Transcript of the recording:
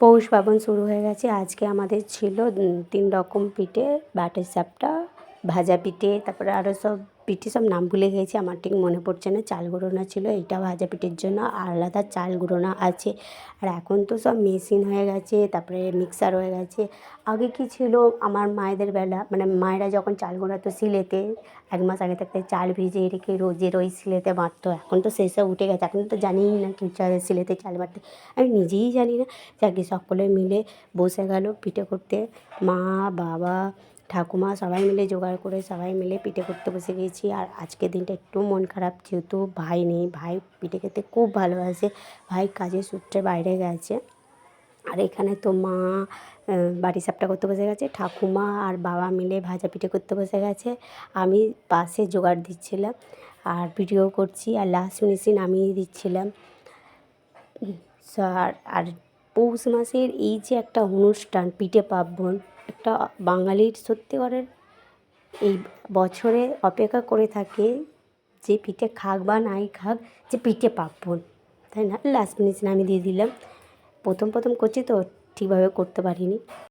পৌষ পার্বণ শুরু হয়ে গেছে। আজকে আমাদের ছিল 3 রকম পিঠে, বাটের সাপটা, ভাজা পিঠে, তারপরে আরও সব পিঠে, সব নাম ভুলে গেছি, আমার ঠিক মনে পড়ছে না। চাল গুঁড়োনো ছিল, এইটা ভাজা পিঠের জন্য, আর আলাদা চাল গুঁড়োনো আছে। আর এখন তো সব মেশিন হয়ে গেছে, তারপরে মিক্সার হয়ে গেছে। আগে কী ছিল, আমার মায়েদের বেলা, মানে মায়েরা যখন চাল গুঁড়াতো শিলেতে, 1 মাস আগে থাকতে চাল ভিজিয়ে রেখে রোজের ওই শিলেতে বাটতো। এখন তো সেসব উঠে গেছে, এখন তো জানিই না কি শিলেতে চাল বাটতে। আমি নিজেই জানি না। যাকে সকলে মিলে বসে গেল পিঠে করতে, মা, বাবা, ঠাকুমা সবাই মিলে জোগাড় করে সবাই মিলে পিঠে করতে বসে গিয়েছি। আর আজকের দিনটা একটু মন খারাপ, যেহেতু ভাই নেই। ভাই পিঠে খেতে খুব ভালোবাসে, ভাই কাজের সূত্রে বাইরে গেছে। আর এখানে তো মা বাটি সাপটা করতে বসে গেছে, ঠাকুমা আর বাবা মিলে ভাজা পিঠে করতে বসে গেছে। আমি পাশে জোগাড় দিচ্ছিলাম আর ভিডিও করছি, আর লাস্ট ফিনিশিং আমিই দিচ্ছিলাম। আর পৌষ মাসের এই যে একটা অনুষ্ঠান, পিঠে পার্বণ, একটা বাঙালির সত্যিকারের এই বছরে অপেক্ষা করে থাকে যে পিঠে খাক বা নাই খাক, যে পিঠে পার্বণ, তাই না? লাস্ট ফিনিশিং আমি দিয়ে দিলাম। প্রথম করছি তো ঠিকভাবে করতে পারিনি।